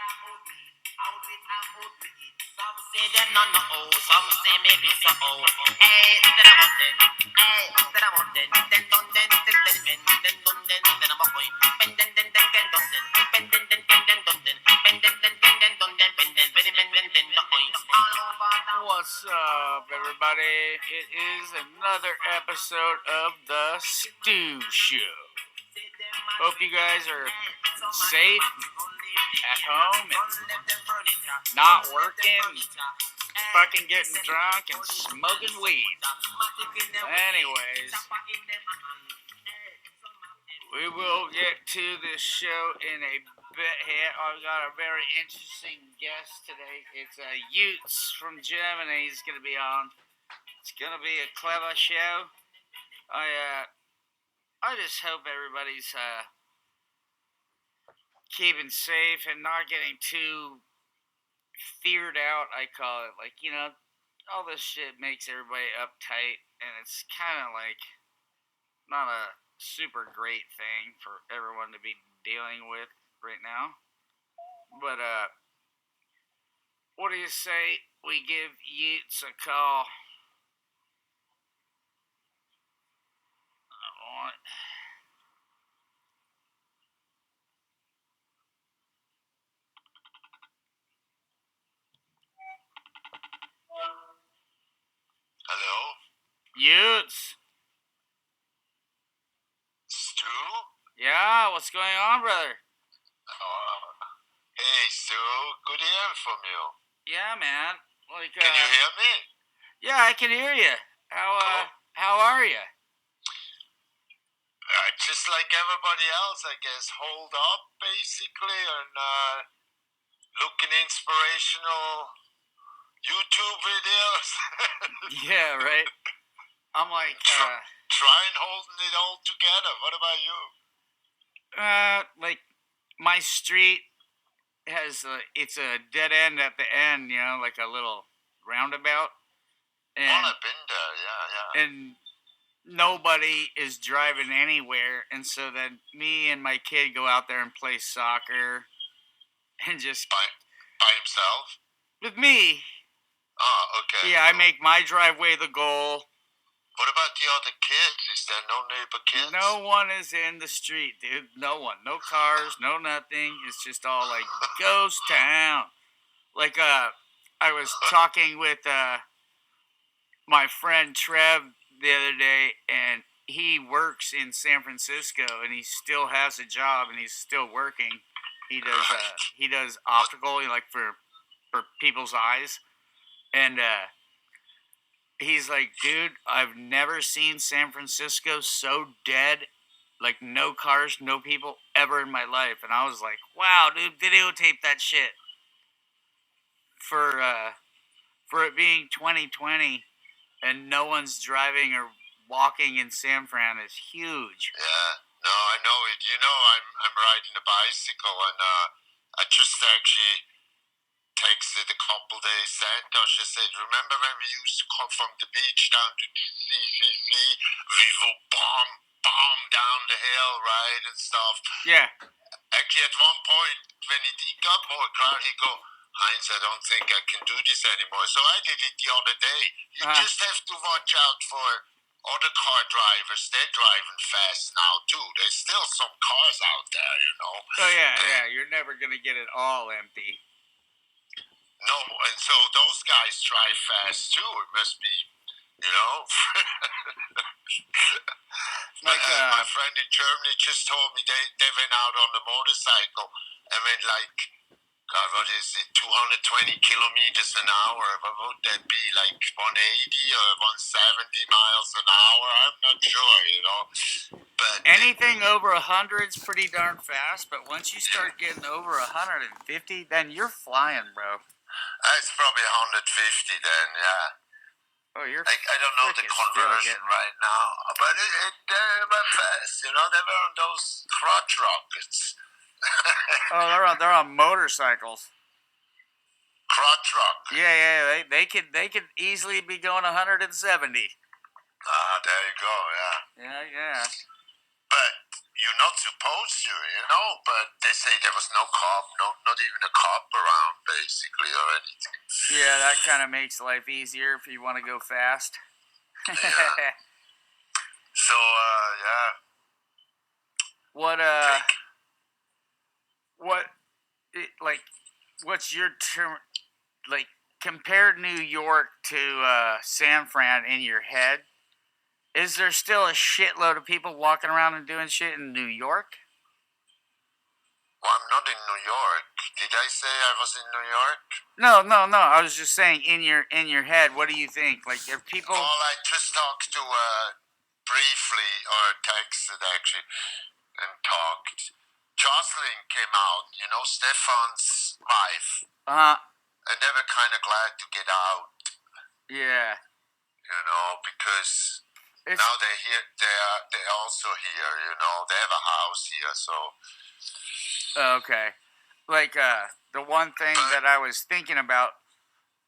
Some say them not know, some say maybe so. Hey, then I'm on then. Hey, then I'm on then. Then dun then then dun then I'm a boy. Ben then dun then. Ben then dun then. Ben then dun then. Ben then the points. What's up, everybody? It is another episode of the Stew Show. Hope you guys are safe, at home, and not working, fucking getting drunk and smoking weed. Anyways, we will get to this show in a bit here. I've got a very interesting guest today. It's Juttes from Germany. He's going to be on. It's going to be a clever show. I just hope everybody's keeping safe and not getting too feared out, I call it. Like, all this shit makes everybody uptight, and it's kind of like not a super great thing for everyone to be dealing with right now. But, what do you say we give Juttes a call? Hello? Juttes? Stu? Yeah, what's going on, brother? Hey, Stu. Good hearing from you. Yeah, man. Like, Can you hear me? Yeah, I can hear you. How are you? Just like everybody else, I guess. Hold up, basically, and looking inspirational YouTube videos. Yeah, right. I'm like, trying holding it all together. What about you? Like, my street has it's a dead end at the end, like a little roundabout. And, I've been there, yeah. And nobody is driving anywhere, and so then me and my kid go out there and play soccer, and just by himself. With me. Oh, okay. Yeah, I make my driveway the goal. What about the other kids? Is there no neighbor kids? No one is in the street, dude. No one. No cars, no nothing. It's just all like ghost town. Like, I was talking with my friend Trev the other day, and he works in San Francisco, and he still has a job, and he's still working. He does optical, like for people's eyes, and he's like, dude, I've never seen San Francisco so dead, like no cars, no people ever in my life. And I was like, wow, dude, videotape that shit. For it being 2020 and no one's driving or walking in San Fran is huge. Yeah, no, I know it. I'm riding a bicycle, and I just actually texted a couple days Santa. She said, remember when we used to come from the beach down to CCC? We would bomb down the hill, right, and stuff. Yeah. Actually, at one point, when it got more crowded, he go, Heinz, I don't think I can do this anymore. So I did it the other day. You just have to watch out for other car drivers. They're driving fast now, too. There's still some cars out there, Oh, yeah. You're never going to get it all empty. No, and so those guys drive fast too. It must be, Like, my friend in Germany just told me they went out on a motorcycle and went like, God, what is it, 220 kilometers an hour? What would that be, like 180 or 170 miles an hour? I'm not sure, But anything over 100 is pretty darn fast, but once you start getting over 150, then you're flying, bro. It's probably 150 then, yeah. Oh, you're. I don't know the conversion right now, but they went fast. They were on those crotch rockets. Oh, they're on motorcycles. Crotch rockets. Yeah. They could easily be going 170. Ah, there you go. Yeah. Yeah. But you're not supposed to, but they say there was no cop, not even a cop around, basically, or anything. Yeah, that kind of makes life easier if you want to go fast. Yeah. So, yeah. What Take- like what's your term, like, compare New York to San Fran in your head? Is there still a shitload of people walking around and doing shit in New York? Well, I'm not in New York. Did I say I was in New York? No. I was just saying, in your head, what do you think? Like, if people, Well, I just talked to briefly, or texted actually, and talked. Jocelyn came out, Stefan's wife, uh, and they were kind of glad to get out, yeah, because it's now they're here. They're also here. They have a house here, so. okay. Like, the one thing that I was thinking about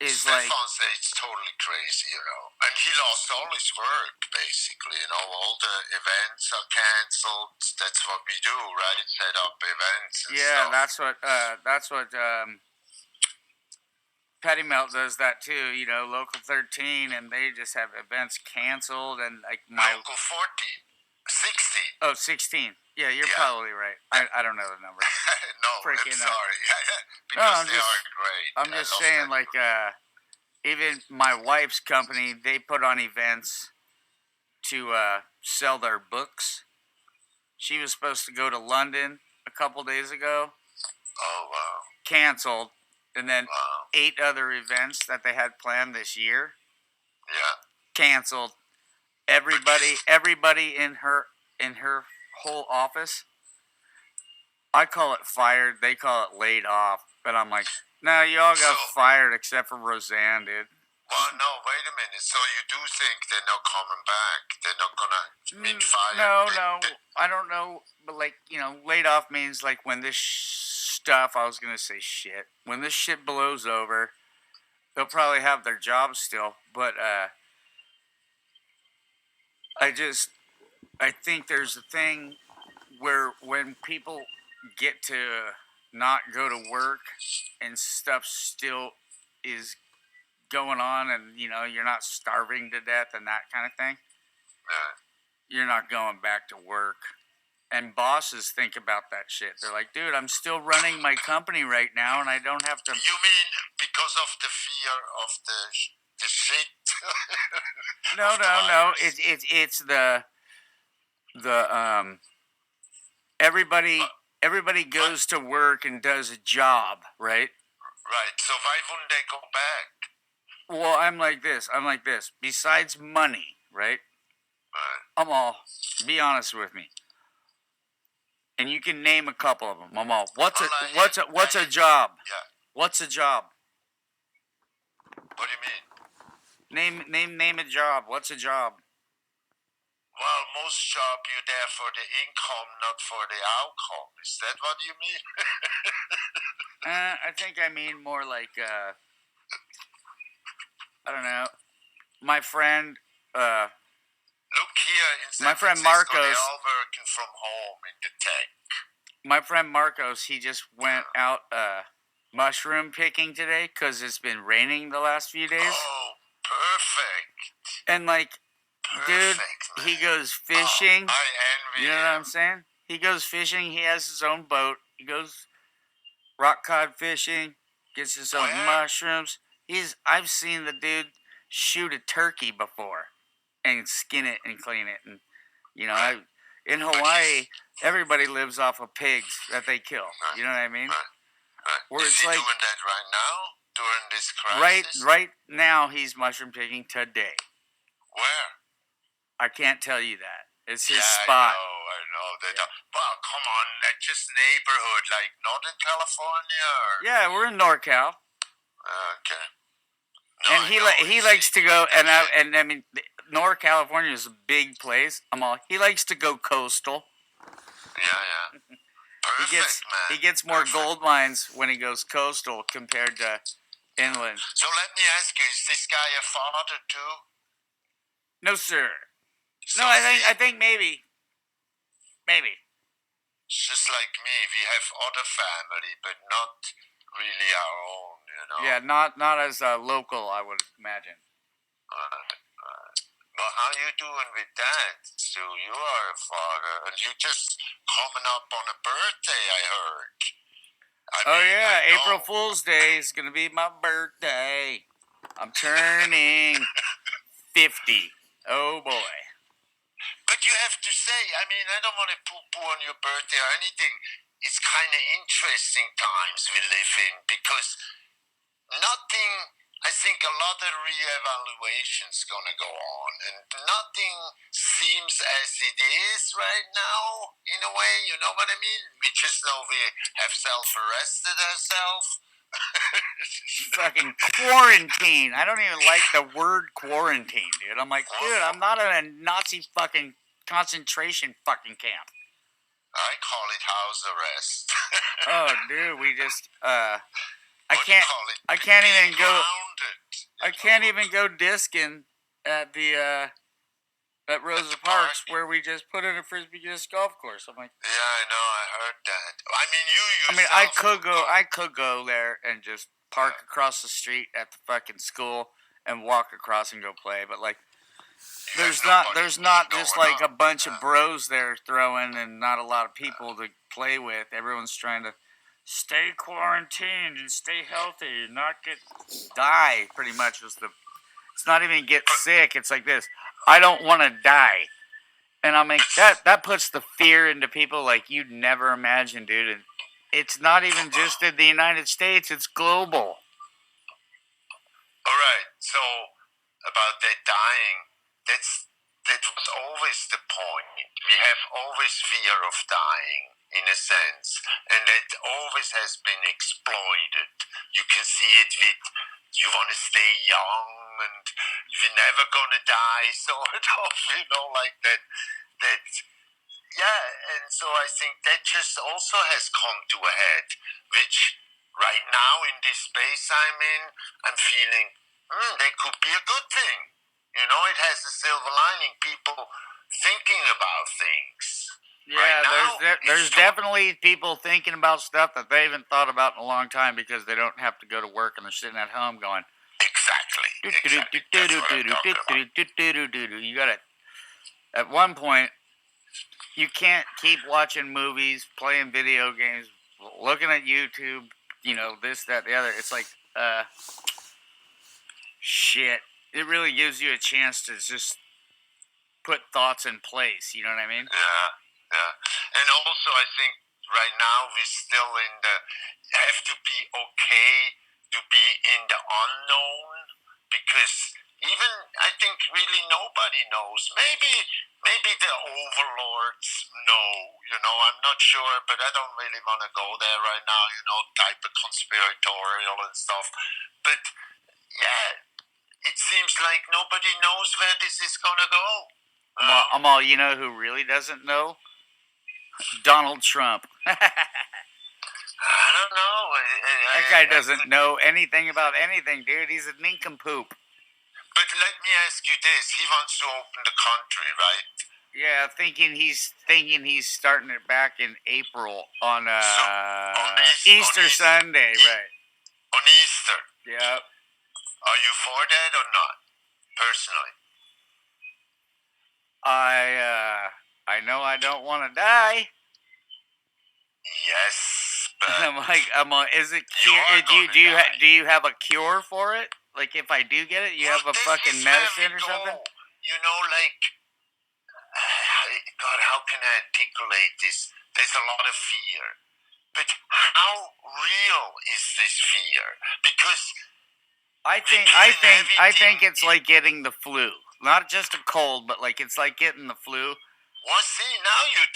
is Stefan like, said it's totally crazy, and he lost all his work basically. All the events are canceled. That's what we do, right? Set up events and yeah, stuff. that's what Petty Melt does that too. Local 13, and they just have events canceled, and like Local 14, 16. Oh, 16. Yeah, you're probably right. I don't know the number. No, Freaking, I'm sorry. no, Because they are great. I'm I just love saying, that like, group. even my wife's company, they put on events to sell their books. She was supposed to go to London a couple days ago, Oh, wow. canceled, and then Wow. 8 other events that they had planned this year, Yeah. canceled. Everybody in her whole office, I call it fired. They call it laid off. But I'm like, no, you all got fired except for Roseanne, dude. Well, no, wait a minute. So you do think they're not coming back? They're not gonna fired? No, I don't know. But, like, laid off means, like, when this stuff, I was gonna say shit. When this shit blows over, they'll probably have their jobs still. But I think there's a thing where when people get to not go to work and stuff still is going on, and you're not starving to death and that kind of thing, you're not going back to work. And bosses think about that shit. They're like, dude, I'm still running my company right now, and I don't have to. You mean because of the fear of the shit? No. It's the everybody goes to work and does a job, right? Right. So why wouldn't they go back? Well, I'm like this. Besides money, right? I'm all. Be honest with me. And you can name a couple of them. I'm all. What's a job? Yeah. What's a job? What do you mean? Name a job. What's a job? Well, most job you're there for the income, not for the outcome. Is that what you mean? I think I mean more like I don't know. My friend. Look here in San my friend Francisco, Marcos. they're all working from home in the tech. My friend Marcos, he just went out mushroom picking today because it's been raining the last few days. Oh, perfect. And like, Perfect, dude, man. he goes fishing. Oh, I envy you know what I'm saying? He goes fishing. He has his own boat. He goes rock cod fishing. Gets his own mushrooms. I've seen the dude shoot a turkey before and skin it and clean it. And in Hawaii, everybody lives off of pigs that they kill. You know what I mean? Where is he doing that right now during this crisis? Right now, he's mushroom picking today. Where? I can't tell you that. It's his spot. I know. Well, come on, that's just neighborhood, like Northern California. Yeah, we're in NorCal. Okay. No, and he likes to go, and I mean, Northern California is a big place. He likes to go coastal. Yeah. Perfect, he gets more gold mines when he goes coastal compared to inland. So let me ask you: is this guy a father too? No, sir. So no, I think maybe. It's just like me. We have other family, but not really our own, you know. Yeah, not as local, I would imagine. But how you doing with that, Stu? You are a father, and you just coming up on a birthday, I heard. Oh yeah, I April know. Fool's Day is gonna be my birthday. I'm turning 50. Oh boy. But you have to say, I mean, I don't want to poo-poo on your birthday or anything. It's kind of interesting times we live in because nothing, I think a lot of re-evaluation's going to go on, and nothing seems as it is right now, in a way, you know what I mean? We just know we have self-arrested ourselves. Fucking quarantine. I don't even like the word quarantine, dude. I'm like, dude, I'm not in a Nazi fucking concentration fucking camp. I call it house arrest. Oh, dude, we just I What do you can't call it? I can't Being even go grounded, I can't even go discing at the at Rosa the Parks park. where we just put in a frisbee disc golf course. I'm like, Yeah, I know. I heard that. I mean, you I mean, yourself. I could go there and just park across the street at the fucking school and walk across and go play, but like there's not just like a bunch of bros there throwing and not a lot of people to play with. Everyone's trying to stay quarantined and stay healthy and not die. Pretty much was the. It's not even get sick. It's like this. I don't want to die, and I mean that puts the fear into people like you'd never imagine, dude. And it's not even just in the United States. It's global. All right. So about that dying, that was always the point. We have always fear of dying, in a sense, and that always has been exploited. You can see it with you want to stay young and you're never gonna die, sort of, like that. That yeah, and so I think that just also has come to a head, which right now in this space I'm in, I'm feeling that could be a good thing. It has a silver lining. People thinking about things. Yeah, Right now, there's definitely people thinking about stuff that they haven't thought about in a long time because they don't have to go to work and they're sitting at home going. Exactly. That's what I'm talking about. You gotta. At one point, you can't keep watching movies, playing video games, looking at YouTube. This, that, the other. It's like, shit. It really gives you a chance to just put thoughts in place. You know what I mean? Yeah, yeah. And also, I think right now we're still in the have to be okay to be in the unknown because even I think really nobody knows. Maybe the overlords know. I'm not sure, but I don't really want to go there right now. Type of conspiratorial and stuff. But yeah, it seems like nobody knows where this is gonna go. I'm all, who really doesn't know? Donald Trump. I don't know. That guy doesn't know anything about anything, dude. He's a nincompoop. But let me ask you this: he wants to open the country, right? Yeah, thinking he's starting it back in April on Easter Sunday, right? On Easter. Yep. Are you for that or not? Personally, I know I don't want to die. yes, but I'm like, is it cure? Do you have a cure for it? Like, if I do get it, you have a fucking medicine or something? God, how can I articulate this? There's a lot of fear. But how real is this fear? Because I think it's like getting the flu. Not just a cold, but like it's like getting the flu. Well, see, now you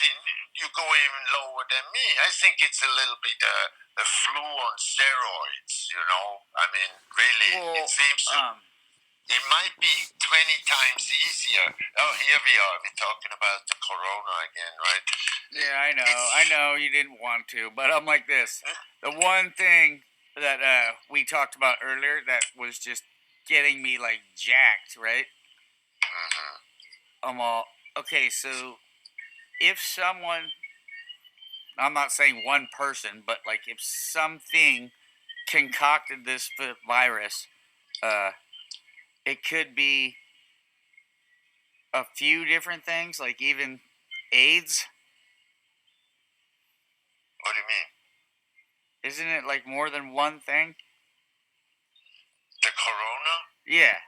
go even lower than me. I think it's a little bit a flu on steroids. I mean, really, it seems it might be 20 times easier. Oh, here we are. We're talking about the corona again, right? Yeah, I know you didn't want to, but I'm like this. The one thing that we talked about earlier that was just getting me like jacked, right? Mm-hmm. I'm all, okay, so if someone I'm not saying one person, but like if something concocted this virus, it could be a few different things, like even AIDS. What do you mean? Isn't it like more than one thing? The corona? Yeah.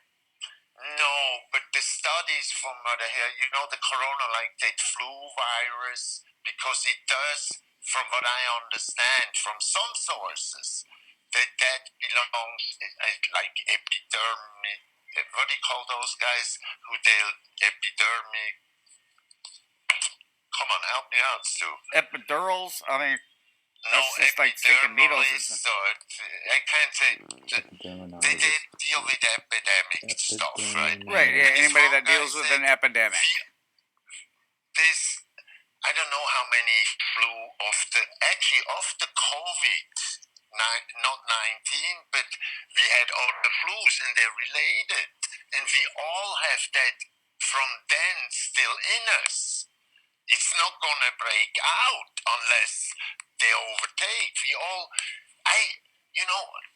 No, but the studies from the here, the corona, like that flu virus, because it does, from what I understand from some sources, that belongs like epidermic. What do you call those guys who they'll epidermic? Come on, help me out, Stu. Epidurals. I mean, No, that's just like sticking needles. I can't say. They deal with epidemic stuff, right? Right. Yeah. This Anybody one that guy deals with said an epidemic. This, I don't know how many flew of the COVID, not 19, but we had other flus and they're related. And we all have that from then still in us. It's not going to break out unless they overtake.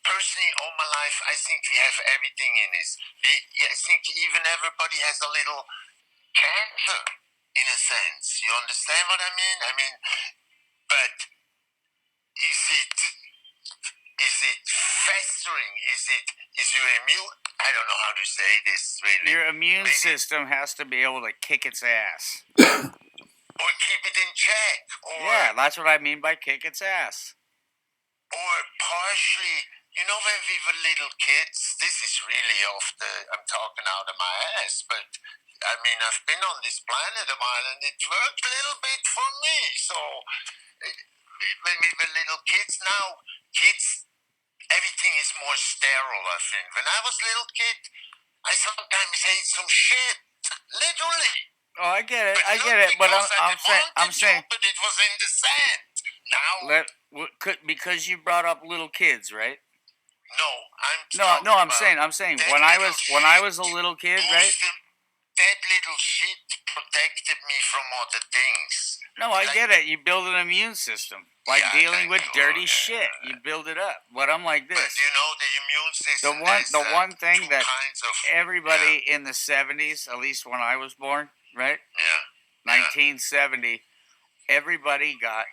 Personally, all my life, I think we have everything in us. I think even everybody has a little cancer, in a sense. You understand what I mean? But is it festering? Is your immune? I don't know how to say this really. Your immune system has to be able to kick its ass. Or keep it in check. Yeah, that's what I mean by kick its ass. Or partially, when we were little kids, this is really I'm talking out of my ass, but I've been on this planet a while and it worked a little bit for me. So, when we were little kids, now kids, everything is more sterile, I think. When I was a little kid, I sometimes ate some shit. Literally. Oh, I get it. But I'm saying. But it was in the sand. Now. Because you brought up little kids, right? No, I'm saying when I was a little kid, right? That little shit protected me from other things. No, I get it. You build an immune system by dealing with dirty shit. You build it up. But I'm like this. But the immune system. The one thing that everybody in the 70s, at least when I was born, right? Yeah. 1970, everybody got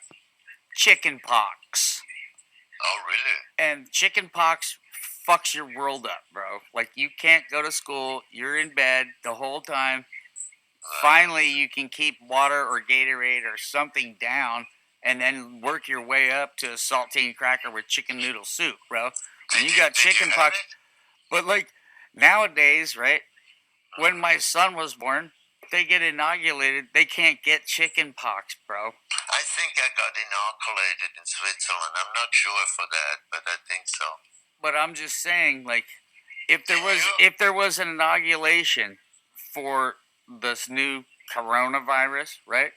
chicken pox. Oh, really? And chicken pox fucks your world up, bro. Like, you can't go to school. You're in bed the whole time. Finally, you can keep water or Gatorade or something down and then work your way up to a saltine cracker with chicken noodle soup, bro. And you got chicken pox. But, like, nowadays, right, when my son was born, they get inoculated. They can't get chicken pox, bro. I think I got inoculated in Switzerland. I'm not sure for that, but I think so. But I'm just saying, like, if there was an inoculation for this new coronavirus, right?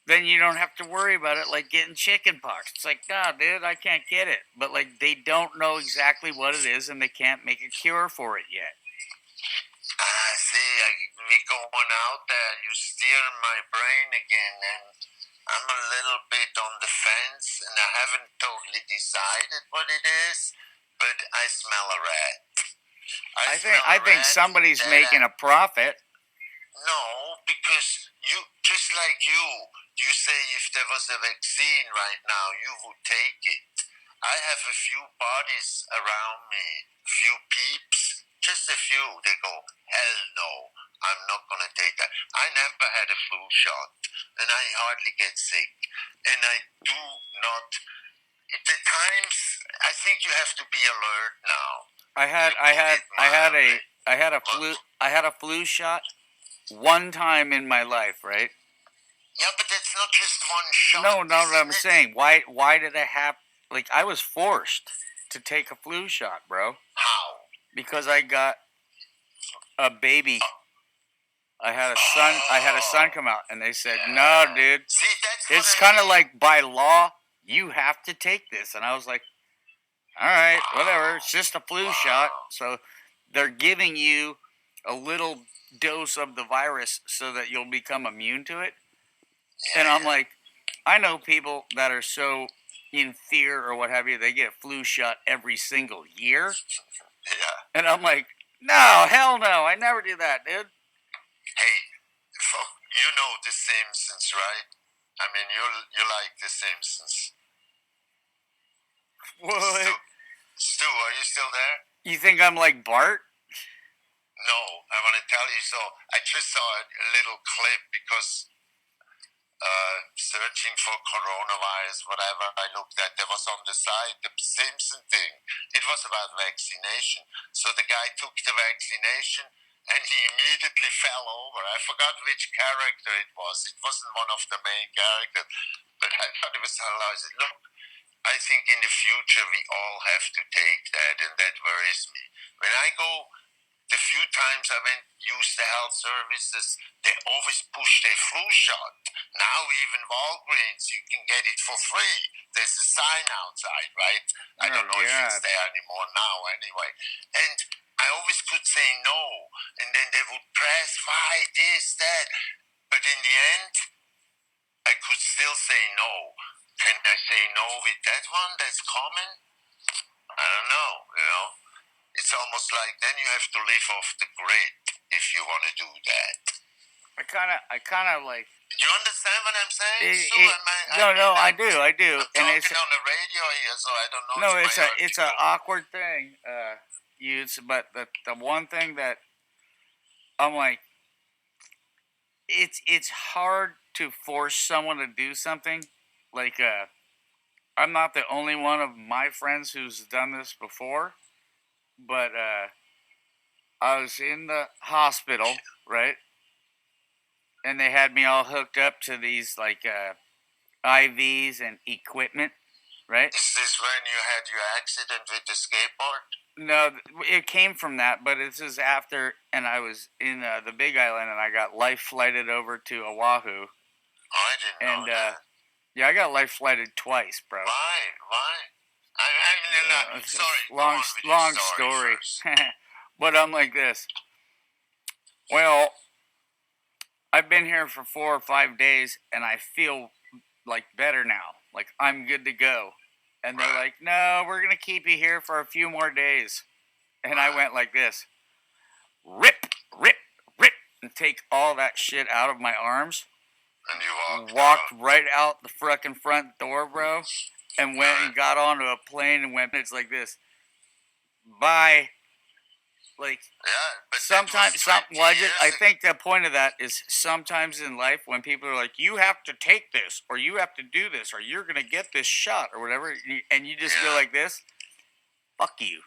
Then you don't have to worry about it like getting chicken pox. It's like, nah, dude, I can't get it. But, like, they don't know exactly what it is and they can't make a cure for it yet. Me going out there, you steer my brain again, and I'm a little bit on the fence, and I haven't totally decided what it is, but I smell a rat. I think somebody's making a profit. No, because just like you say if there was a vaccine right now, you would take it. I have a few bodies around me, few peeps, just a few. They go, hell no, I'm not going to take that. I never had a flu shot, and I hardly get sick. And I do not. The times, I think you have to be alert now. I had a flu shot one time in my life, right? Yeah, but that's not just one shot. No, what I'm saying. Why did it happen? Like, I was forced to take a flu shot, bro. How? Because I got a baby. I had a son come out, and they said, "No, dude. See, it's kind of like by law, you have to take this." And I was like, "All right, whatever. It's just a flu shot." So they're giving you a little dose of the virus so that you'll become immune to it. And I'm like, I know people that are so in fear or what have you, they get a flu shot every single year. Yeah. And I'm like, no, hell no, I never do that, dude. Hey, you know The Simpsons, right? I mean, you like The Simpsons. What? Stu, are you still there? You think I'm like Bart? No, I want to tell you. So I just saw a little clip because searching for coronavirus, whatever I looked at, there was on the side the Simpson thing. It was about vaccination. So the guy took the vaccination and he immediately fell over. I forgot which character it was. It wasn't one of the main characters, but I thought it was hilarious. Look, I think in the future we all have to take that, and that worries me. When I go, the few times I went use the health services, they always push their flu shot. Now even Walgreens, you can get it for free. There's a sign outside, right? I don't know if it's there anymore now anyway. And I always could say no, and then they would press why, this, that. But in the end, I could still say no. Can I say no with that one that's common? I don't know, you know. It's almost like then you have to live off the grid if you want to do that. I kind of like. Do you understand what I'm saying? I do. I'm talking on the radio here, so I don't know. No, it's an awkward thing. But the one thing that I'm like, it's hard to force someone to do something. Like, I'm not the only one of my friends who's done this before, but I was in the hospital, right? And they had me all hooked up to these like IVs and equipment, right? Is this when you had your accident with the skateboard? No, it came from that, but this is after, and I was in the Big Island, and I got life flighted over to Oahu. Oh, I didn't know that. Yeah, I got life flighted twice, bro. Why? I'm sorry. Long story. But I'm like this. Well, I've been here for 4 or 5 days, and I feel like better now. Like I'm good to go. And they're like, no, we're going to keep you here for a few more days. And I went like this. Rip, and take all that shit out of my arms. And you walked right out the fucking front door, bro. And went and got onto a plane and went, it's like this. Bye. Like, but sometimes, I think the point of that is sometimes in life when people are like, you have to take this, or you have to do this, or you're going to get this shot, or whatever, and you just go like this, fuck you.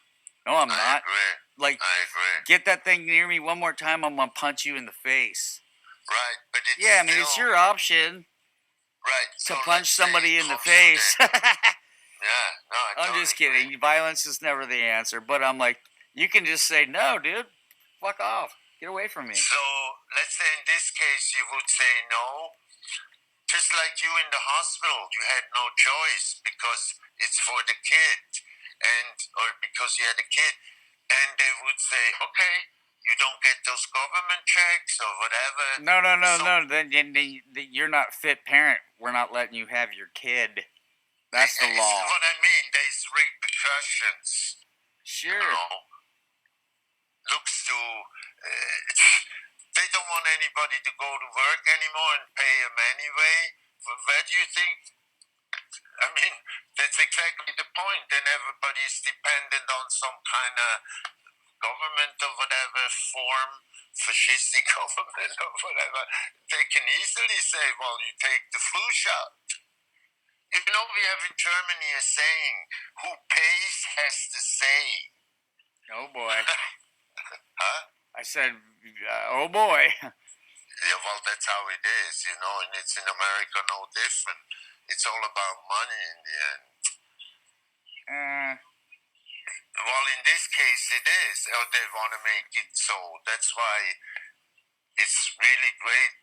No, I'm not. I agree. Like, I agree. Get that thing near me one more time, I'm going to punch you in the face. Right, but it's I mean, it's your option. Right. To punch somebody in the face. Yeah, no, I'm just kidding. Violence is never the answer, but I'm like, you can just say, no, dude, fuck off. Get away from me. So, let's say in this case, you would say no. Just like you in the hospital, you had no choice because it's for the kid, or because you had a kid. And they would say, okay, you don't get those government checks or whatever. No. Then you're not fit parent. We're not letting you have your kid. That's the law. What I mean, there's repercussions. Sure. You know, looks to they don't want anybody to go to work anymore and pay them anyway. Where do you think? I mean, that's exactly the point. Then everybody is dependent on some kind of government or whatever form, fascistic government or whatever. They can easily say, well, you take the flu shot. You know, we have in Germany a saying, who pays has to say. Oh, boy. Huh? I said, oh, boy. Yeah, well, that's how it is, you know, and it's in America no different. It's all about money in the end. Well, in this case, it is. They want to make it so. That's why it's really great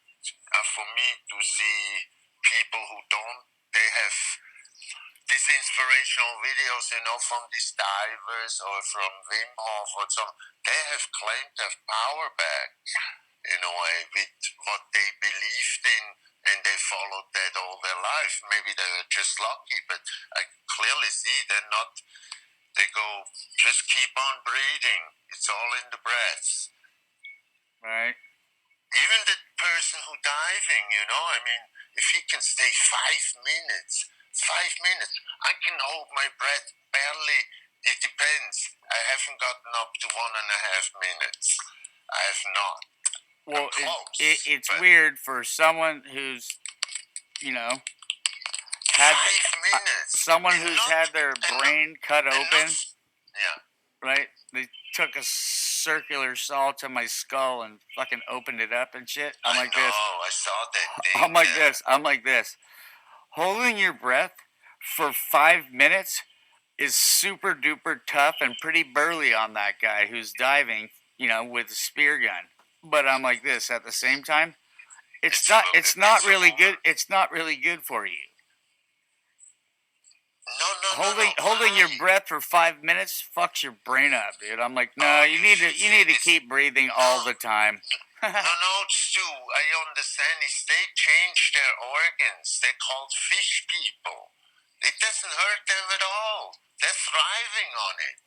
for me to see people who don't. They have these inspirational videos, you know, from these divers or from Wim Hof or some. They have claimed their power back in a way with what they believed in and they followed that all their life. Maybe they're just lucky, but I clearly see they're not. They go, just keep on breathing. It's all in the breaths. Right. Even the person who diving, I mean, if he can stay 5 minutes, I can hold my breath barely. It depends. I haven't gotten up to 1.5 minutes. I have not. Well, Close, it's but weird for someone who's, had 5 minutes. someone And who's not, had their and brain cut not, open, yeah. right? They took a circular saw to my skull and fucking opened it up and shit. I'm like this. I saw that thing. I'm like this. I'm like this. Holding your breath for 5 minutes is super duper tough and pretty burly on that guy who's diving, with a spear gun. But I'm like this at the same time. It's not really good. It's not really good for you. No. Holding your breath for 5 minutes fucks your brain up, dude. I'm like, no, you need to keep breathing all the time. No, Stu, I understand. They change their organs. They're called fish people. It doesn't hurt them at all. They're thriving on it.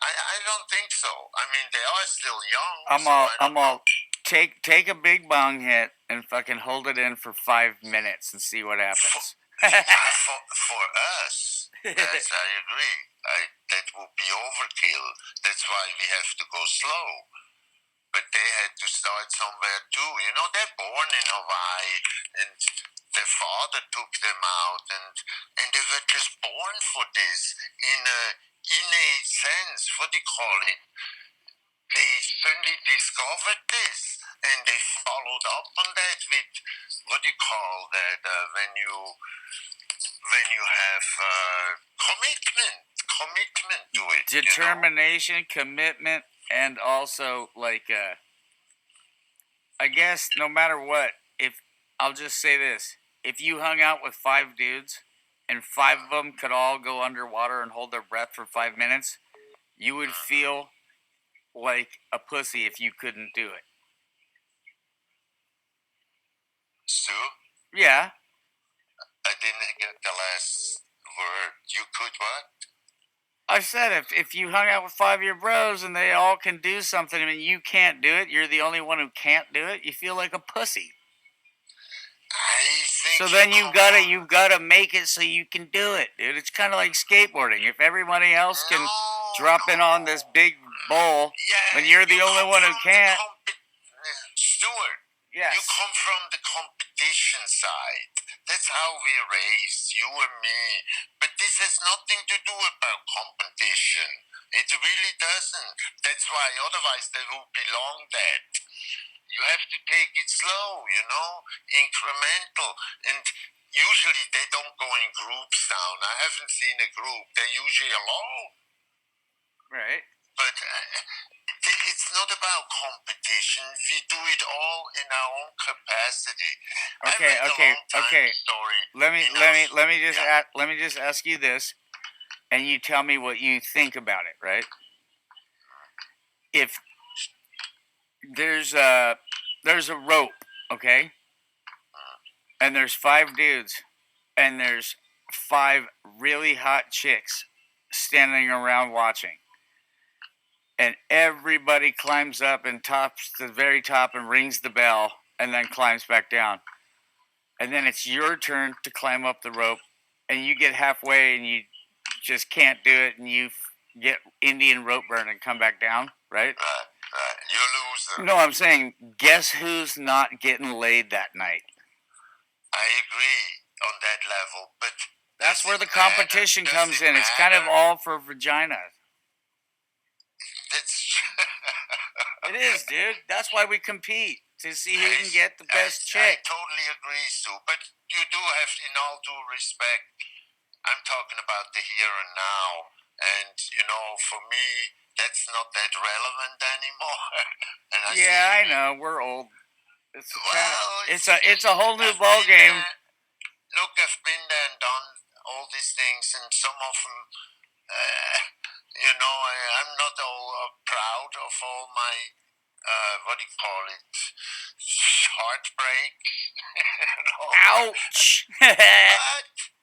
I don't think so. I mean, they are still young. I'm all take a big bong hit and fucking hold it in for 5 minutes and see what happens. For us, yes, I agree. That would be overkill. That's why we have to go slow. But they had to start somewhere too. They're born in Hawaii, and their father took them out, and they were just born for this in a innate sense. What do you call it? They suddenly discovered this, and they followed up on that with what do you call that? When you have commitment to it, determination, commitment, and also I guess no matter what, if I'll just say this, if you hung out with 5 dudes and 5 of them could all go underwater and hold their breath for 5 minutes, you would feel like a pussy if you couldn't do it. Stu? Yeah. I didn't get the last word. You could what? I said if you hung out with 5 of your bros and they all can do something and you can't do it, you're the only one who can't do it, you feel like a pussy. I think so then you've gotta make it so you can do it, dude. It's kind of like skateboarding. If everybody else can drop in on this big bowl, then you're the only one who can't. Stuart, yes. You come from the competition side. That's how we raised, you and me. But this has nothing to do about competition. It really doesn't. That's why otherwise they would belong that. You have to take it slow, incremental. And usually they don't go in groups down. I haven't seen a group. They're usually alone. Right. But it's not about competition. We do it all in our own capacity. Okay. Story Let me just ask you this, and you tell me what you think about it, right? If there's a rope, okay, and there's 5 dudes, and there's 5 really hot chicks standing around watching, and everybody climbs up and tops to the very top and rings the bell, and then climbs back down, and then it's your turn to climb up the rope, and you get halfway and you just can't do it, and you get Indian rope burn and come back down, right? Right. You lose. No, I'm saying, guess who's not getting laid that night? I agree on that level, but that's where the competition comes in. It's kind of all for vagina. It is, dude. That's why we compete, to see who can get the best chick. I totally agree, Stu. But you do have, in all due respect, I'm talking about the here and now. And, for me, that's not that relevant anymore. And I know. We're old. It's a whole new ball game. Look, I've been there and done all these things, and some of them, I'm not all proud of all my what do you call it? Heartbreak. No. Ouch. But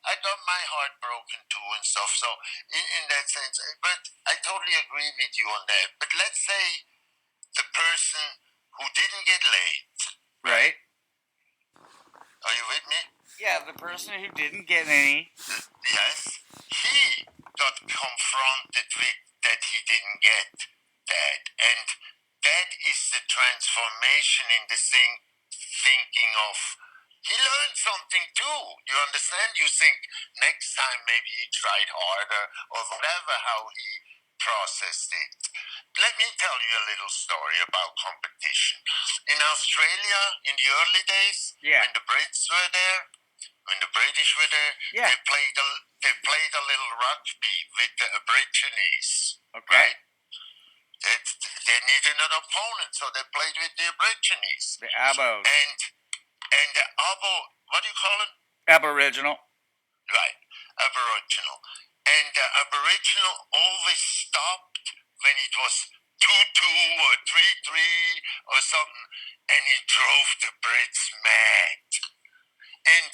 I got my heart broken too and stuff. So in that sense, but I totally agree with you on that. But let's say the person who didn't get laid, Right. are you with me? Yeah, the person who didn't get any. Yes, he got confronted with that he didn't get that, and that is the transformation in the thinking of he learned something too. You understand? You think next time maybe he tried harder or whatever, how he processed it. Let me tell you a little story about competition. In Australia, in the early days, Yeah. when the Brits were there, when the British were there, Yeah. they played a little rugby with the Aborigines. Okay. Right? They needed an opponent, so they played with the Aborigines. The Abos. And the what do you call it? Aboriginal. Right, Aboriginal. And the Aboriginal always stopped when it was 2-2 or 3-3 or something, and he drove the Brits mad. And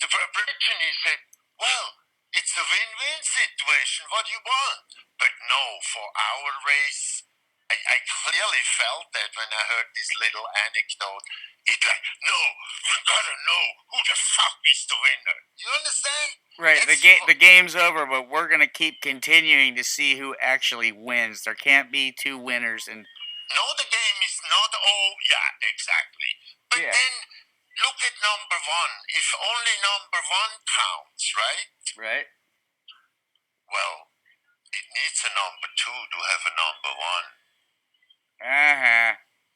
the Aborigine said, well, it's a win-win situation. What do you want? But no, for our race, I clearly felt that when I heard this little anecdote. It's like, no, we gotta know who the fuck is the winner. You understand? Right. The game's over, but we're gonna keep continuing to see who actually wins. There can't be two winners, and No, the game is not all. Yeah, exactly. But Yeah. then look at number one. If only number one counts, right? right. Well, it needs a number two to have a number one.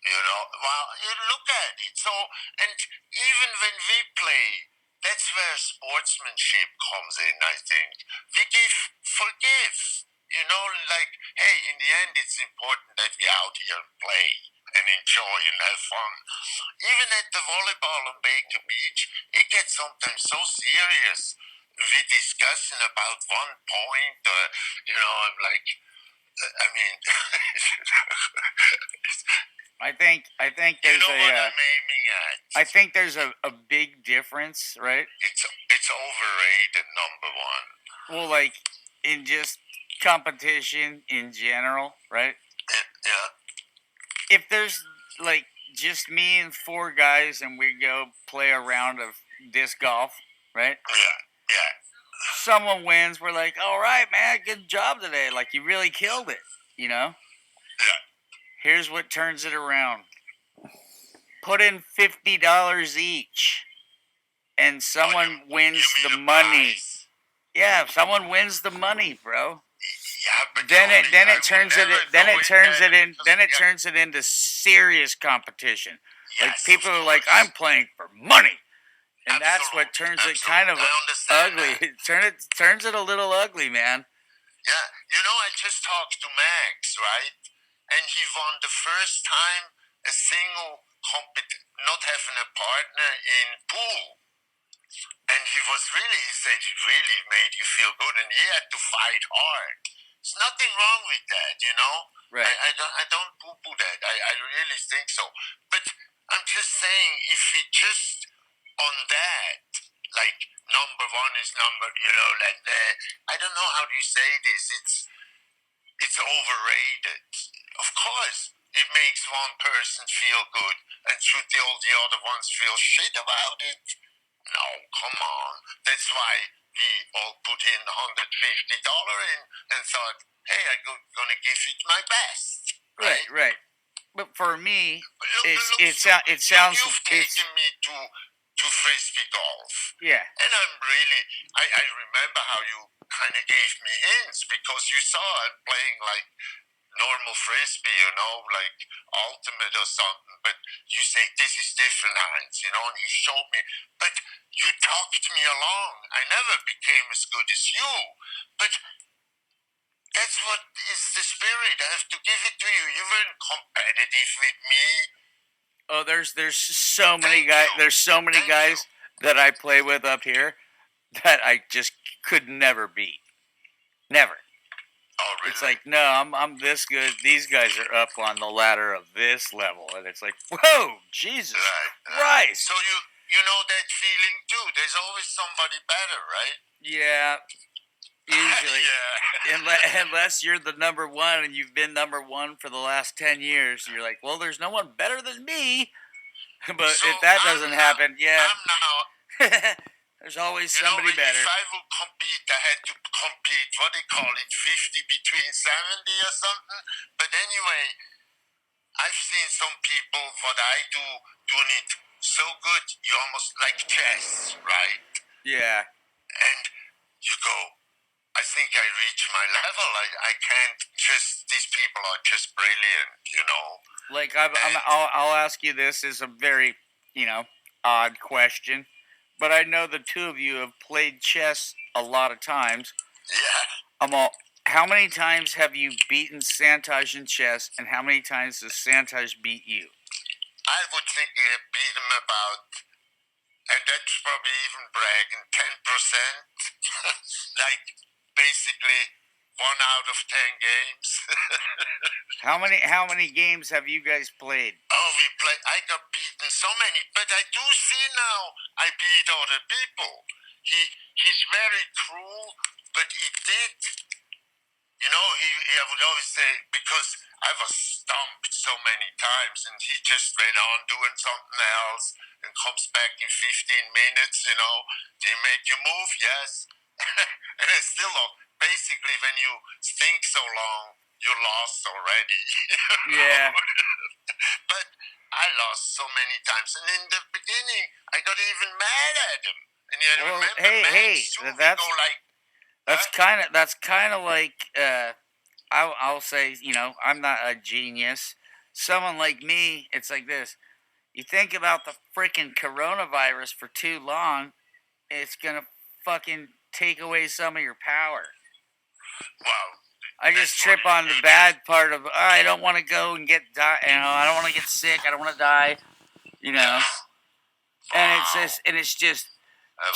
You know, well, you look at it. So, and even when we play, that's where sportsmanship comes in, I think. We forgive. You know, like, hey, in the end, it's important that we out here and play and enjoy and have fun. Even at the volleyball on Baker Beach, it gets sometimes so serious. We discussing about 1 point, you know, I'm like, I mean, I think you there's know what I'm aiming at. I think there's a big difference, right? It's overrated, number one. Well, like in just competition in general, right? Yeah. If there's like just me and four guys and we go play a round of disc golf, right? Yeah. Someone wins, we're like, all right, man, good job today. Like you really killed it, you know? Yeah. Here's what turns it around. Put in $50 each, and someone wins the money. Prize? Yeah, someone wins the money, bro. Yeah, but Then Tony, it turns it into serious competition. Yes, Like people of are like, course. I'm playing for money, and that's what turns Absolutely. it kind of I understand ugly. that. It turns it a little ugly, man. Yeah, you know, I just talked to Max, right? And he won the first time a single not having a partner in pool. And he said it really made you feel good, and he had to fight hard. There's nothing wrong with that, you know? Right. I don't poo-poo that. I really think so. But I'm just saying, if we just on that, like number one is number, you know, like that. I don't know how do you say this. It's overrated. Of course, it makes one person feel good, and should all the other ones feel shit about it? No, come on. That's why we all put in $150 in and thought, hey, I'm gonna give it my best. Right. But for me, You've taken me to frisbee golf. Yeah. And I remember how you kind of gave me hints because you saw I'm playing like normal frisbee, you know, like ultimate or something. But you say this is different, Heinz, you know, and you showed me. But you talked me along. I never became as good as you, but that's what is the spirit. I have to give it to you. You weren't competitive with me. Oh, there's so many guys. There's so many guys that I play with up here that I just could never beat. Never. Oh, really? It's like, no, I'm this good. These guys are up on the ladder of this level, and it's like, whoa, Jesus right. Christ. So you know that feeling too. There's always somebody better, right? Yeah, usually. Yeah. Unless you're the number one and you've been number one for the last 10 years, you're like, well, there's no one better than me. But So if that doesn't happen, yeah, I'm now. there's always You know, somebody better. if I would compete, I had to compete. What they call it, 50 between 70 or something. But anyway, I've seen some people. What I do, doing it so good, you almost like chess, right? Yeah. And you go, I think I reach my level. I can't just, these people are just brilliant, you know. Like, I'll ask you this is a very, odd question. But I know the two of you have played chess a lot of times. Yeah. How many times have you beaten Santaj in chess, and how many times does Santaj beat you? I would think I beat him about, and that's probably even bragging, 10%. Like, basically, 1 out of 10 games. How many games have you guys played? Oh, we play. I got beaten so many, but I do see now I beat other people. He's very cruel, but he did. You know, he would always say, because I was stumped so many times, and he just went on doing something else and comes back in 15 minutes, you know. Do you make your move? Yes. And I still don't. Basically, when you think so long, you lost already. Yeah. But I lost so many times. And in the beginning, I got even mad at him. And you remember, that's kind of like I'll say, I'm not a genius. Someone like me, it's like this. You think about the freaking coronavirus for too long, it's gonna fucking take away some of your power. Wow. I just trip on the bad part of I don't want to go and I don't want to get sick. I don't want to die. And it's just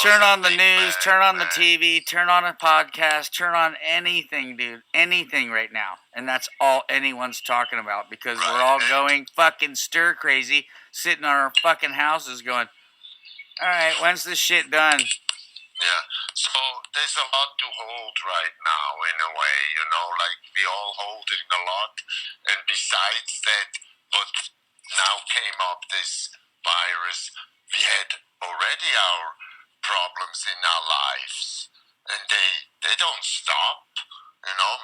turn on the news, turn on the TV, turn on a podcast, turn on anything, dude. Anything right now. And that's all anyone's talking about because we're all going fucking stir crazy, sitting on our fucking houses going, all right, when's this shit done? Yeah. So there's a lot to hold right now in a way, like we all holding a lot. And besides that, what now came up, this virus, we had already our problems in our lives, and they don't stop.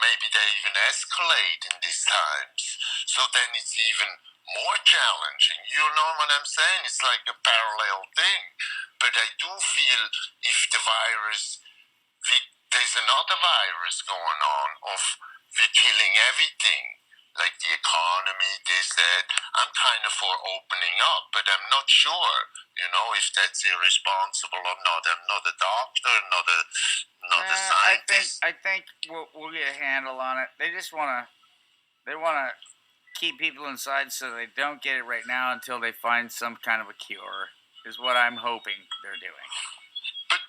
Maybe they even escalate in these times. So then it's even more challenging. You know what I'm saying? It's like a parallel thing. But I do feel if the virus, there's another virus going on of we're killing everything, like the economy, this, that. I'm kind of for opening up, but I'm not sure, if that's irresponsible or not. I'm not a doctor, not a scientist. I think we'll get a handle on it. They just want to keep people inside so they don't get it right now until they find some kind of a cure, is what I'm hoping they're doing. But,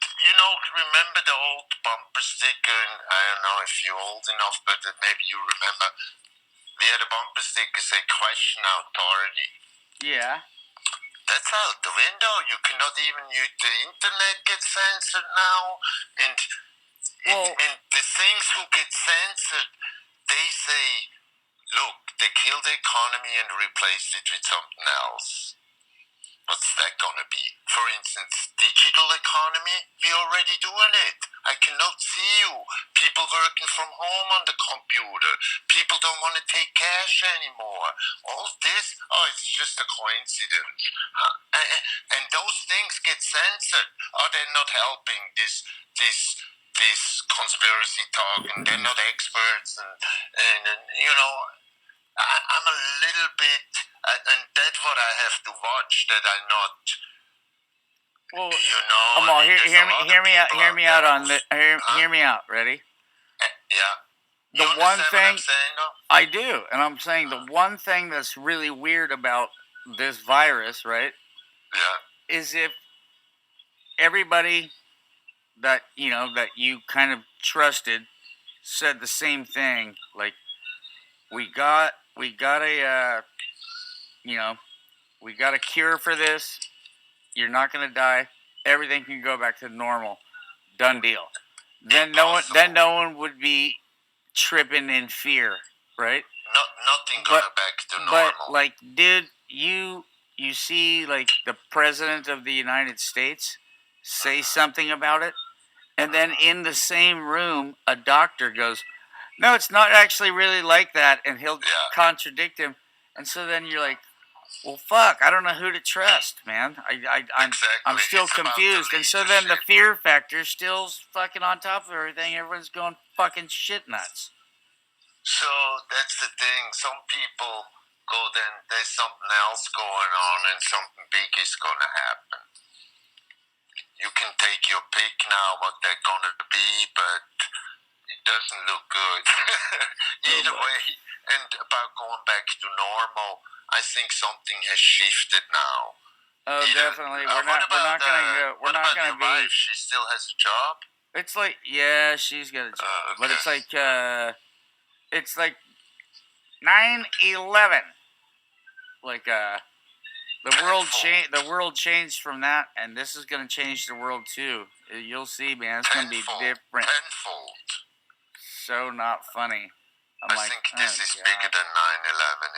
remember the old bumper sticker, and I don't know if you're old enough, but maybe you remember, we had a bumper sticker say, question authority. Yeah. That's out the window. You cannot even use the internet gets censored now, and the things who get censored, they say, look, they killed the economy and replaced it with something else. What's that gonna be? For instance, digital economy, we're already doing it. I cannot see you. People working from home on the computer. People don't want to take cash anymore. All this, it's just a coincidence. And those things get censored. They're not helping this conspiracy talk, and they're not experts, and I'm a little bit, and that's what I have to watch, that I'm not. Well, hear me out on this. Hear me out. Ready? Yeah. The one thing I do, and I'm saying the one thing that's really weird about this virus, right? Yeah. Is if everybody that you kind of trusted said the same thing. Like, we got a we got a cure for this. You're not gonna die. Everything can go back to normal. Done deal. Then no one would be tripping in fear, right? Nothing gonna back to normal. But like, dude, you see like the president of the United States say something about it, and then in the same room, a doctor goes, "No, it's not actually really like that," and he'll contradict him, and so then you're like, "Well, fuck, I don't know who to trust, man. I'm still confused." And so then the fear factor still's fucking on top of everything. Everyone's going fucking shit nuts. So that's the thing. Some people go, then there's something else going on, and something big is gonna happen. You can take your pick now what they're gonna be, but it doesn't look good. Either way, and about going back to normal, I think something has shifted now. Oh, definitely. We're not gonna be. Wife? She still has a job. It's like, yeah, she's got a job, Okay. but it's like 9/11. Like the world changed from that, and this is gonna change the world too. You'll see, man. It's gonna be different. Tenfold. So not funny. I think this is bigger than 9/11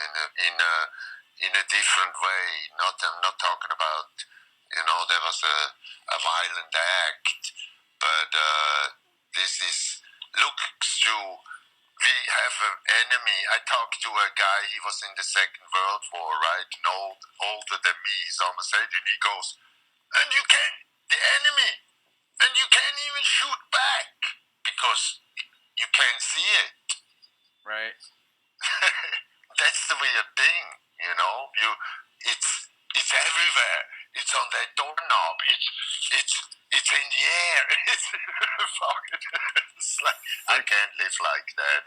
in a different way. I'm not talking about, there was a violent act, but this is looks to. We have an enemy. I talked to a guy. He was in the Second World War, right? Older than me. He's almost 80. And he goes, and the enemy, and you can't even shoot back because you can't see it. Right. That's the weird thing, It's everywhere. It's on that doorknob. It's in the air. It's like, I can't live like that.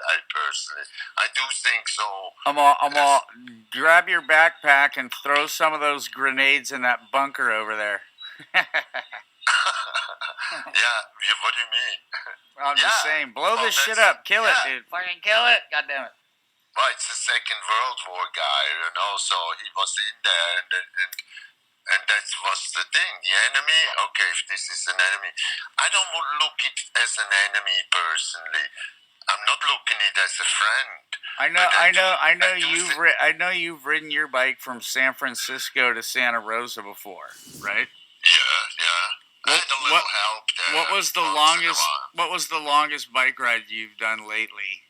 I do think so. I'm grab your backpack and throw some of those grenades in that bunker over there. Yeah, what do you mean? I'm just saying, blow this shit up, kill it, dude, fucking kill it, goddamn it. Well, it's the Second World War guy, so he was in there, and that was the thing. The enemy, okay, if this is an enemy, I don't look it as an enemy personally. I'm not looking at it as a friend. I know you've ridden your bike from San Francisco to Santa Rosa before, right? Yeah. I had a little help there. What was the longest bike ride you've done lately?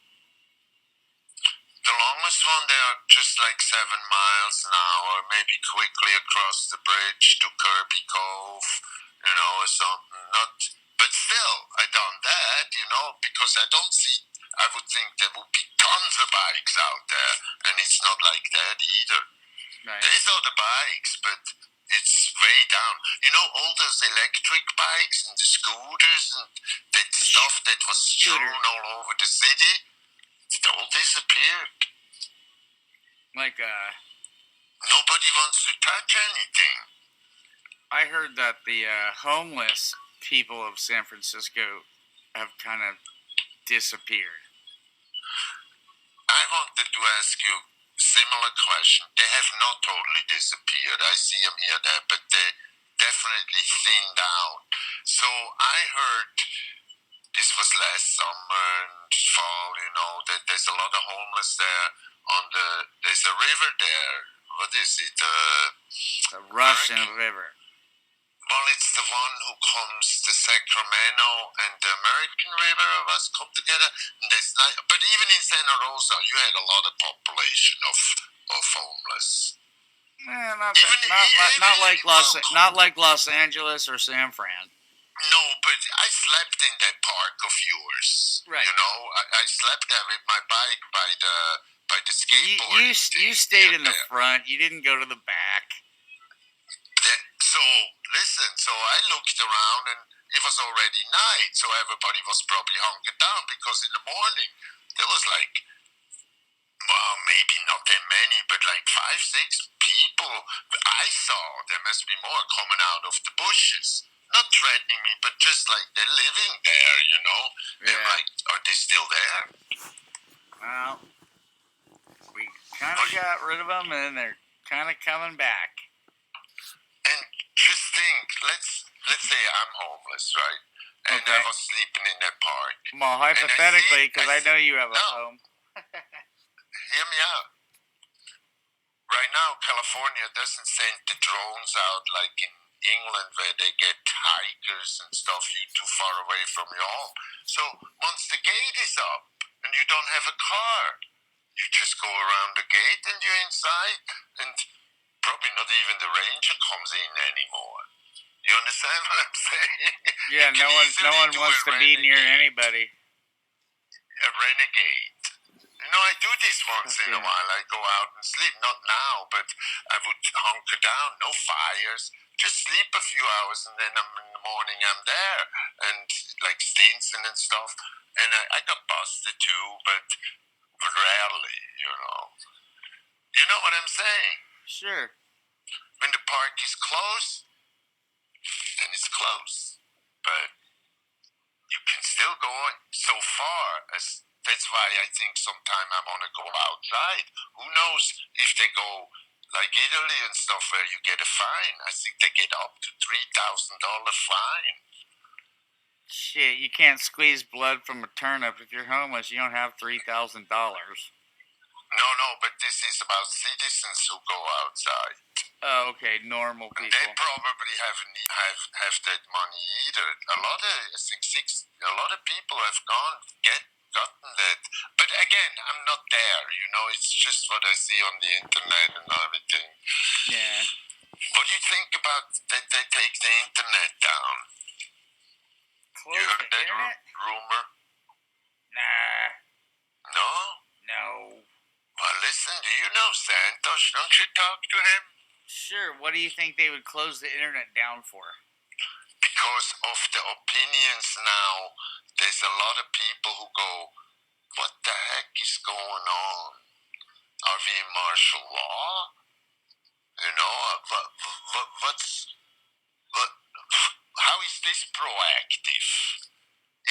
The longest one there, just like 7 miles an hour, maybe quickly across the bridge to Kirby Cove, or something. But still, I done that, because I would think there would be tons of bikes out there, and it's not like that either. Right. There's other bikes, but it's way down. All those electric bikes and the scooters and that stuff that was strewn all over the city, it's all disappeared. Nobody wants to touch anything. I heard that the homeless people of San Francisco have kind of disappeared. I wanted to ask you a similar question. They have not totally disappeared. I see them here, there, but they definitely thinned out. So I heard, this was last summer and fall, that there's a lot of homeless there. There's a river there. What is it? The Russian River. Well, it's the one who comes to Sacramento and the American River was come together. And but even in Santa Rosa, you had a lot of population of homeless. Not like Los Angeles or San Fran. No, but I slept in that park of yours. Right. I slept there with my bike by the skateboard. You stayed in the front. You didn't go to the back. So listen. So I looked around and it was already night. So everybody was probably hunkered down because in the morning there was maybe not that many, but 5-6 people I saw. There must be more coming out of the bushes. Not threatening me, but just they're living there, They're are they still still there. Well, we kind of got rid of them, and they're kind of coming back. And just think, let's say I'm homeless, right? And Okay. I was sleeping in that park. Well, hypothetically, because I know you have a home. Hear me out. Right now, California doesn't send the drones out like in England where they get hikers and stuff you too far away from your home. So once the gate is up and you don't have a car, you just go around the gate and you're inside, and probably not even the ranger comes in anymore. You understand what I'm saying? Yeah, no one wants to be near anybody. A renegade. You know, I do this once in a while. I go out and sleep. Not now, but I would hunker down. No fires. Just sleep a few hours, and then in the morning I'm there. And like Stinson and stuff. And I got busted too, but rarely, you know. You know what I'm saying? Sure. When the park is closed, then it's closed. But you can still go so far as... That's why I think sometime I want to go outside. Who knows if they go like Italy and stuff where you get a fine. I think they get up to $3,000 fine. Shit, you can't squeeze blood from a turnip. If you're homeless, you don't have $3,000. No, but this is about citizens who go outside. Oh, okay, normal people. They probably have that money either. A lot of people have gotten that. But again, I'm not there. You know, it's just what I see on the internet and everything. Yeah. What do you think about that they take the internet down? Close you heard the that internet? rumor? Nah. No? No. Well, listen, do you know Santos? Don't you talk to him? Sure, what do you think they would close the internet down for? Because of the opinions now, there's a lot of people who go, what the heck is going on? Are we in martial law? You know, how is this proactive?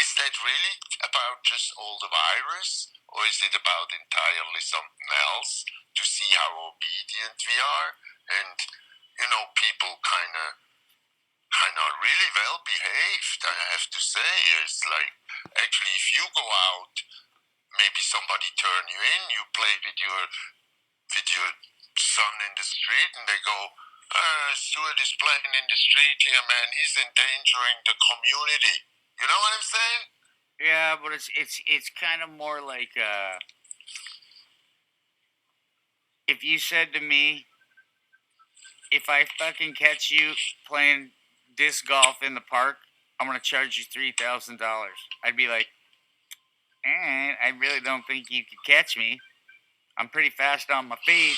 Is that really about just all the virus? Or is it about entirely something else to see how obedient we are? And, you know, people kind of really well behaved, I have to say. It's like, actually, if you go out, maybe somebody turn you in, you play with your son in the street, and they go, Stuart is playing in the street here, man. He's endangering the community. You know what I'm saying? Yeah, but it's kind of more like if you said to me, if I fucking catch you playing disc golf in the park, I'm gonna charge you $3,000. I'd be like, I really don't think you could catch me. I'm pretty fast on my feet.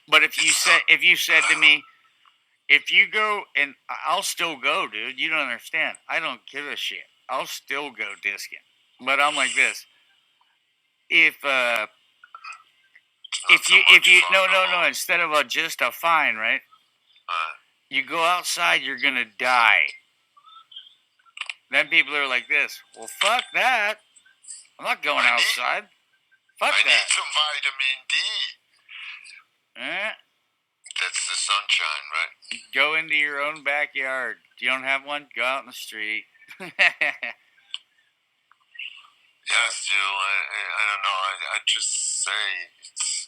But if you said to me, if you go, and I'll still go, dude. You don't understand. I don't give a shit. I'll still go discing. But I'm like this. If you no, instead of just a fine, right? You go outside, you're gonna die. Then people are like this. Well, fuck that. I'm not going outside. Fuck I that. need some vitamin D. Eh? That's the sunshine, right? Go into your own backyard. If you don't have one, go out in the street. Yeah, still, I don't know. I just say it's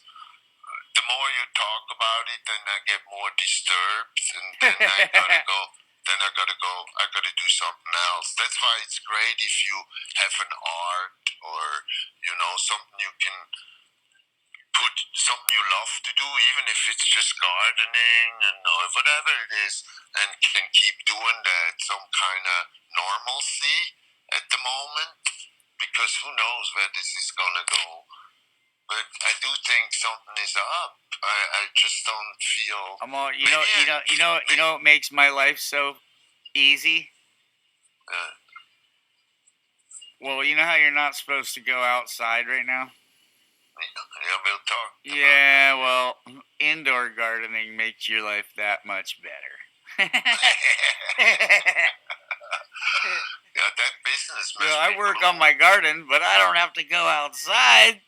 the more you talk about it, then I get more disturbed, and then I gotta go. Then I gotta go. I gotta do something else. That's why it's great if you have an art or something you can put, something you love to do, even if it's just gardening and or whatever it is, and can keep doing that. Some kind of normalcy at the moment. Because who knows where this is gonna go? But I do think something is up. I just don't feel. I'm all, you know what makes my life so easy? Well, you know how you're not supposed to go outside right now? Yeah, we'll talk. Yeah, well, indoor gardening makes your life that much better. Yeah, that business business. Well, Must I be work on blooming. my garden, but I don't have to go outside.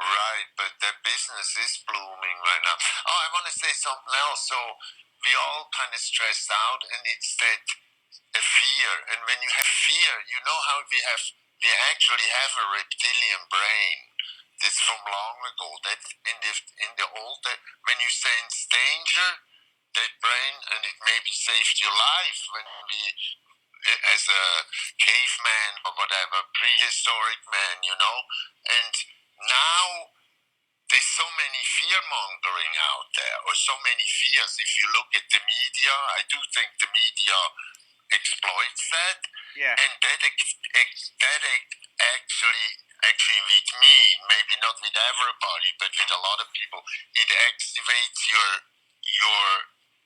Right, but that business is blooming right now. Oh, I want to say something else. So we all kind of stressed out, and it's that a fear. And when you have fear, you know how we actually have a reptilian brain. That's from long ago. That in the old when you sense danger, that brain, and it maybe saved your life when we, as a caveman or whatever, prehistoric man, and now there's so many fear mongering out there, or so many fears. If you look at the media, I do think the media exploits that, Yeah. and actually with me, maybe not with everybody, but with a lot of people, it activates your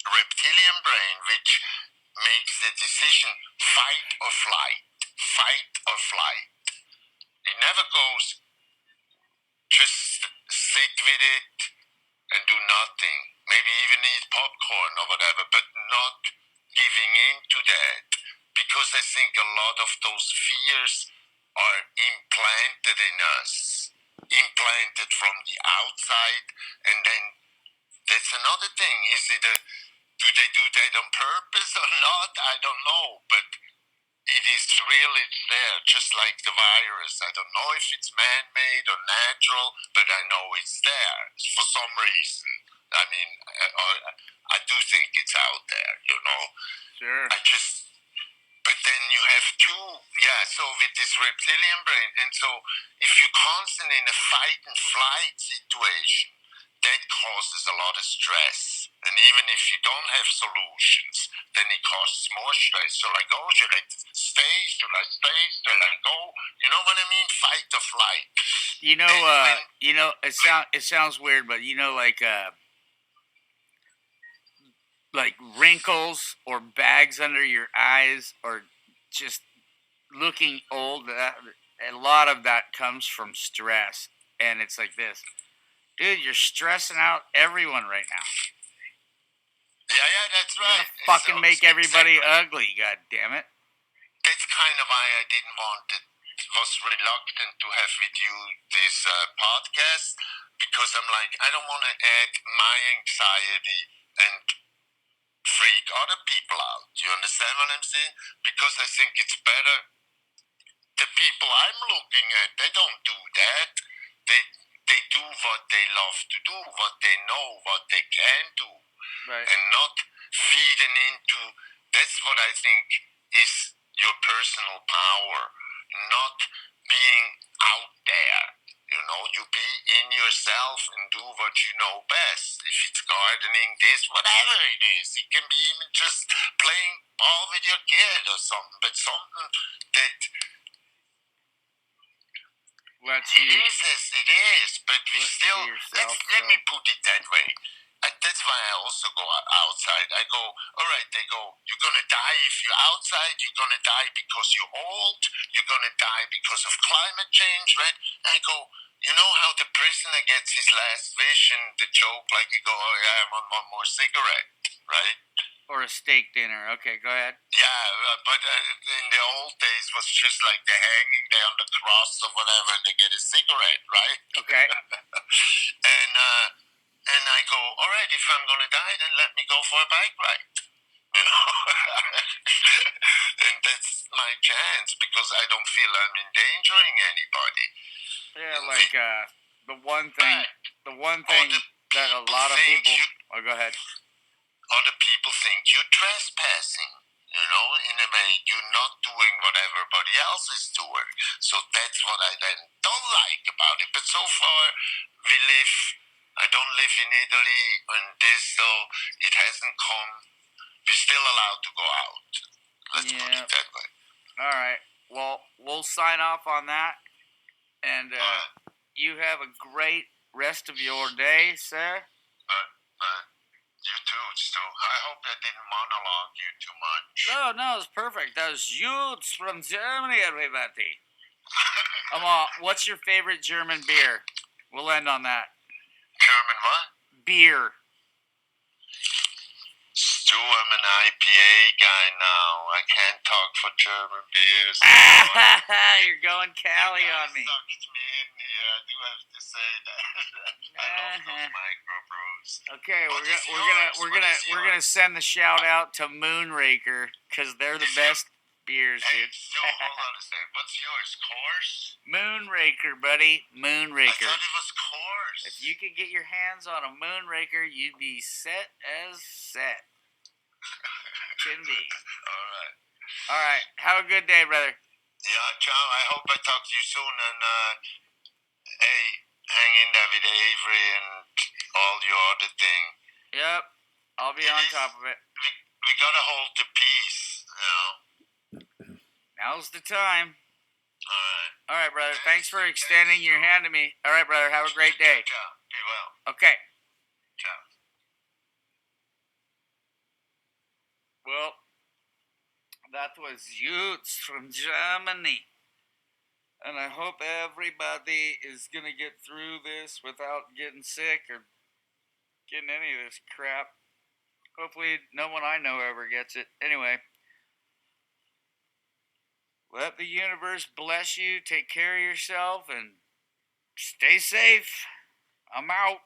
reptilian brain, which makes the decision fight or flight, fight or flight. It never goes just sit with it and do nothing. Maybe even eat popcorn or whatever, but not giving in to that. Because I think a lot of those fears are implanted in us, implanted from the outside, and then that's another thing. Do they do that on purpose or not? I don't know, but it is real, it's there, just like the virus. I don't know if it's man-made or natural, but I know it's there for some reason. I mean, I do think it's out there. Sure. But then you have so with this reptilian brain, and so if you're constantly in a fight and flight situation, that causes a lot of stress. And even if you don't have solutions, then it causes more stress. So like, oh, should I stay? Should I stay? Should I go? You know what I mean? Fight or flight. It sounds weird, but like wrinkles or bags under your eyes or just looking old. A lot of that comes from stress, and it's like this, dude. You're stressing out everyone right now. Yeah, that's You're right. gonna fucking make everybody ugly. God damn it. That's kind of why I didn't want it. Was reluctant to have with you this podcast, because I'm like, I don't want to add my anxiety and freak other people out. Do you understand what I'm saying? Because I think it's better. The people I'm looking at, they don't do that. They do what they love to do, what they know, what they can do, Right. and not feeding into. That's what I think is your personal power, not being out there. You be in yourself and do what you know best. If it's gardening, this, whatever it is, it can be even just playing ball with your kid or something, but something that it is as it is, but we still, let me put it that way. That's why I also go outside. I go, all right, they go, you're going to die if you're outside, you're going to die because you're old, you're going to die because of climate change, right? I go, you know how the prisoner gets his last wish and the joke, like you go, oh yeah, I want one more cigarette, right? Or a steak dinner. Okay, go ahead. Yeah, but in the old days was just like they're hanging there on the cross or whatever, and they get a cigarette, right? Okay. and I go, all right, if I'm gonna die, then let me go for a bike ride. And that's my chance, because I don't feel I'm endangering anybody. Yeah, like the one thing that a lot of people. Go ahead. Other people think you're trespassing. In a way, you're not doing what everybody else is doing. So that's what I then don't like about it. But so far, I don't live in Italy, and so it hasn't come. We're still allowed to go out. Let's put it that way. All right. Well, we'll sign off on that. And you have a great rest of your day, sir. You too, Stu. I hope I didn't monologue you too much. No, it's perfect. That was Juttes from Germany, everybody. What's your favorite German beer? We'll end on that. German what? Beer. Stu, I'm an IPA guy now. I can't talk for German beers. You're going Cali on me. Sucked me in here. I do have to say that. I love those microbrews. Okay, What is we're yours? gonna send the shout out to Moonraker because they're the best beers, Hey, dude. Joe, hold on a second. What's yours? Coors? Moonraker, buddy, I Moonraker. thought it was Coors. If you could get your hands on a Moonraker, you'd be set as set. Can be. All right. Have a good day, brother. Yeah, John, I hope I talk to you soon. And, hey, hang in there with Avery and all your other thing. Yep. I'll be on top of it. We gotta hold the peace, you know. Now's the time. All right. All right, brother. Thanks for extending your hand to me. All right, brother. Have a great day. Ciao. Be well. Okay. Ciao. Well, that was Juttes from Germany. And I hope everybody is going to get through this without getting sick or getting any of this crap. Hopefully, no one I know ever gets it. Anyway, let the universe bless you. Take care of yourself and stay safe. I'm out.